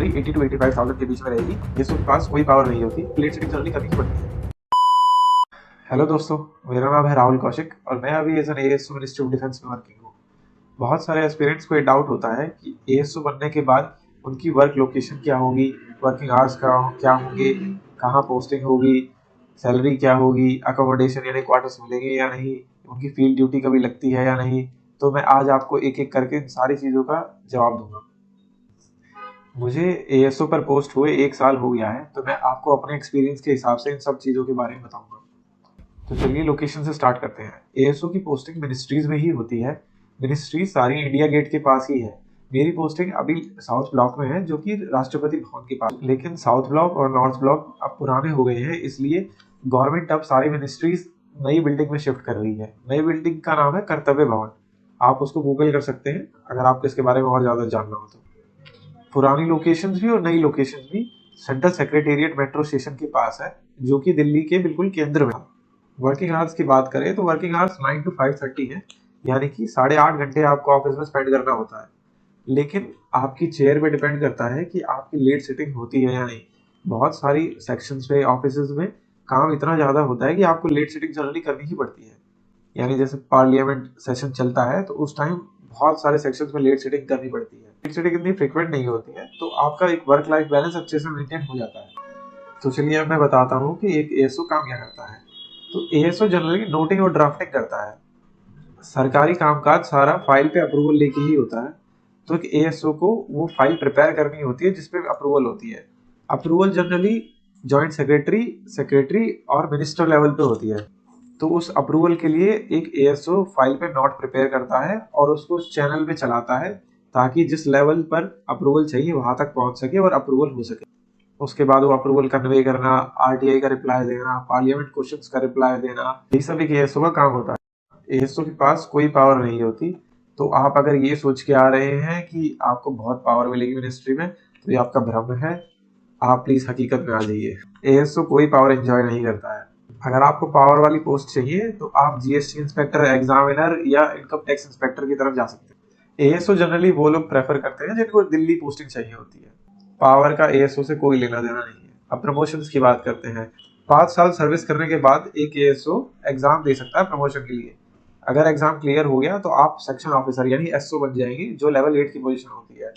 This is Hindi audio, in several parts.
सैलरी 80 to 85,000 के बीच में रहेगी। एएसओ के पास कोई पावर नहीं होती, लेट सेटिंग सैलरी करनी पड़ती है। हेलो दोस्तों, मेरा नाम है राहुल कौशिक और मैं अभी as an ASO ministry of defence में वर्किंग हूँ। बहुत सारे एस्पिरेंट्स को ये डाउट होता है कि एएसओ बनने के बाद उनकी वर्क लोकेशन क्या होगी, वर्किंग आवर्स क्या होंगे, कहाँ पोस्टिंग होगी, सैलरी क्या होगी, अकोमोडेशन यानी क्वार्टर्स मिलेंगे या नहीं, उनकी फील्ड ड्यूटी कभी लगती है या नहीं। तो मैं आज आपको एक एक करके इन सारी चीज़ों का जवाब दूंगा। मुझे एएसओ पर पोस्ट हुए 1 साल हो गया है, तो मैं आपको अपने एक्सपीरियंस के हिसाब से इन सब चीज़ों के बारे में बताऊंगा। तो चलिए लोकेशन से स्टार्ट करते हैं। एएसओ की पोस्टिंग मिनिस्ट्रीज में ही होती है। मिनिस्ट्री सारी इंडिया गेट के पास ही है। मेरी पोस्टिंग अभी साउथ ब्लॉक में है, जो कि राष्ट्रपति भवन के पास। लेकिन साउथ ब्लॉक और नॉर्थ ब्लॉक अब पुराने हो गए हैं, इसलिए गवर्नमेंट अब सारी मिनिस्ट्रीज नई बिल्डिंग में शिफ्ट कर रही है। नई बिल्डिंग का नाम है कर्तव्य भवन। आप उसको गूगल कर सकते हैं अगर आपको इसके बारे में और ज्यादा जानना हो तो। पुरानी लोकेशंस भी और नई लोकेशंस भी सेंट्रल सेक्रेटेरिएट मेट्रो स्टेशन के पास है, जो कि दिल्ली के बिल्कुल केंद्र में है। वर्किंग आवर्स की बात करें तो वर्किंग आवर्स 9 to 5:30 है, यानी कि 8.5 घंटे आपको ऑफिस में स्पेंड करना होता है। लेकिन आपकी चेयर पे डिपेंड करता है कि आपकी लेट सिटिंग होती है या नहीं। बहुत सारी सेक्शंस पे ऑफिसेज में काम इतना ज़्यादा होता है कि आपको लेट सिटिंग जनरली करनी ही पड़ती है। यानी जैसे पार्लियामेंट सेशन चलता है तो उस टाइम बहुत सारे सेक्शंस में लेट सिटिंग करनी पड़ती है। लेट सिटिंग इतनी फ्रिक्वेंट नहीं होती है, तो आपका एक वर्क लाइफ बैलेंस अच्छे से मेंटेन हो जाता है। तो चलिए अब मैं बताता हूँ कि एक एएसओ काम क्या करता है। तो एएसओ जनरली नोटिंग और ड्राफ्टिंग करता है। सरकारी कामकाज सारा फाइल पे अप्रूवल लेके ही होता है। तो एक एएसओ को वो फाइल प्रिपेयर करनी होती है जिसपे अप्रूवल होती है। Approval generally joint secretary, secretary और मिनिस्टर लेवल पे होती है। तो उस अप्रूवल के लिए एक एएसओ फाइल पे नोट प्रिपेयर करता है और उसको उस चैनल पे चलाता है, ताकि जिस लेवल पर अप्रूवल चाहिए वहां तक पहुंच सके और अप्रूवल हो सके। उसके बाद वो अप्रूवल कन्वे करना, आरटीआई का रिप्लाई देना, पार्लियामेंट क्वेश्चंस का रिप्लाई देना, ये सब एक एएसओ का काम होता है। एएसओ के पास कोई पावर नहीं होती। तो आप अगर ये सोच के आ रहे हैं कि आपको बहुत पावर मिलेगी मिनिस्ट्री में, तो ये आपका भ्रम है। आप प्लीज हकीकत में आ जाइए। एएसओ कोई पावर एंजॉय नहीं करता है। अगर आपको पावर वाली पोस्ट चाहिए तो आप जीएसटी इंस्पेक्टर, एग्जामिनर या इनकम टैक्स इंस्पेक्टर की तरफ जा सकते हैं। एएसओ जनरली वो लोग प्रेफर करते हैं जिनको दिल्ली पोस्टिंग चाहिए होती है। पावर का एएसओ से कोई लेना देना नहीं है। अब प्रमोशंस की बात करते हैं। 5 साल सर्विस करने के बाद एक एएसओ एग्जाम दे सकता है प्रमोशन के लिए। अगर एग्जाम क्लियर हो गया तो आप सेक्शन ऑफिसर यानी एसओ बन जाएंगे, जो लेवल 8 की पोजीशन होती है।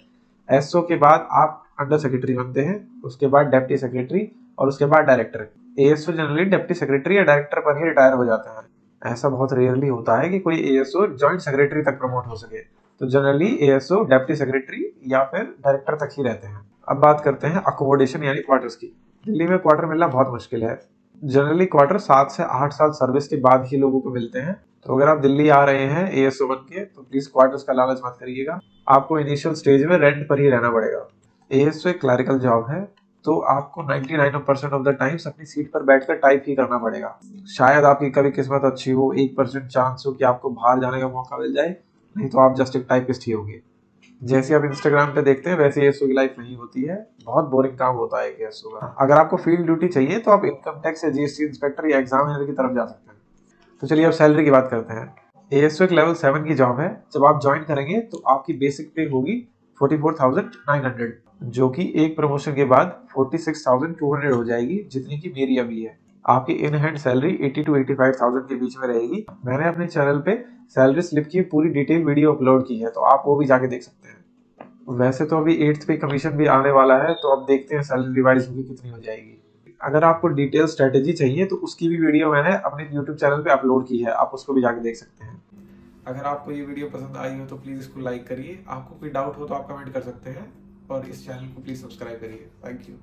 एसओ के बाद आप अंडर सेक्रेटरी बनते हैं, उसके बाद डेप्टी सेक्रेटरी और उसके बाद director. ASO generally deputy secretary या डायरेक्टर पर ही रिटायर हो जाते हैं। ऐसा बहुत रेयरली होता है कि कोई एएसओ जॉइंट सेक्रेटरी तक प्रमोट हो सके। तो जनरली एएसओ डेप्टी सेक्रेटरी या फिर डायरेक्टर तक ही रहते हैं। अब बात करते हैं अकोमोडेशन यानी क्वार्टर्स की। दिल्ली में क्वार्टर मिलना बहुत मुश्किल है। जनरली क्वार्टर 7 से 8 साल सर्विस के बाद ही लोगों को मिलते हैं। तो अगर आप दिल्ली आ रहे हैं एएसओ बन के, तो प्लीज क्वार्टर्स का लालच मत करिएगा। आपको इनिशियल स्टेज में रेंट पर ही रहना पड़ेगा। एएसओ एक क्लरिकल जॉब है, तो आपको 99% ऑफ द टाइम्स अपनी सीट पर बैठकर टाइप ही करना पड़ेगा। शायद आपकी कभी किस्मत अच्छी हो, 1% चांस हो कि आपको बाहर जाने का मौका मिल जाए, नहीं तो आप जस्ट एक टाइपिस्ट ही होंगे। जैसे आप इंस्टाग्राम पे देखते हैं वैसे एएसओ की लाइफ नहीं होती है। बहुत बोरिंग काम होता है एएसओ का। अगर आपको फील्ड ड्यूटी चाहिए तो आप इनकम टैक्स या जीएसटी इंस्पेक्टर या एग्जामिनर की तरफ जा सकते हैं। तो चलिए अब सैलरी की बात करते हैं। एएसओ एक लेवल 7 की जॉब है। जब आप ज्वाइन करेंगे तो आपकी बेसिक पे होगी 44,900, जो कि एक प्रमोशन के बाद 46,200 हो जाएगी, जितनी की मेरी अभी है। आपकी इन हैंड सैलरी 80 to 85,000 के बीच में रहेगी। मैंने अपने चैनल पे सैलरी स्लिप की पूरी डिटेल वीडियो अपलोड की है, तो आप वो भी जाके देख सकते हैं। वैसे तो अभी 8th पे कमीशन भी आने वाला है, तो अब देखते हैं सैलरी रिवाइज होगी कितनी हो जाएगी। अगर आपको डिटेल स्ट्रेटेजी चाहिए तो उसकी भी वीडियो मैंने अपने यूट्यूब चैनल पे अपलोड की है, आप उसको भी जाके देख सकते हैं। अगर आपको ये वीडियो पसंद आई हो तो प्लीज़ इसको लाइक करिए। आपको कोई डाउट हो तो आप कमेंट कर सकते हैं और इस चैनल को प्लीज़ सब्सक्राइब करिए। Thank you.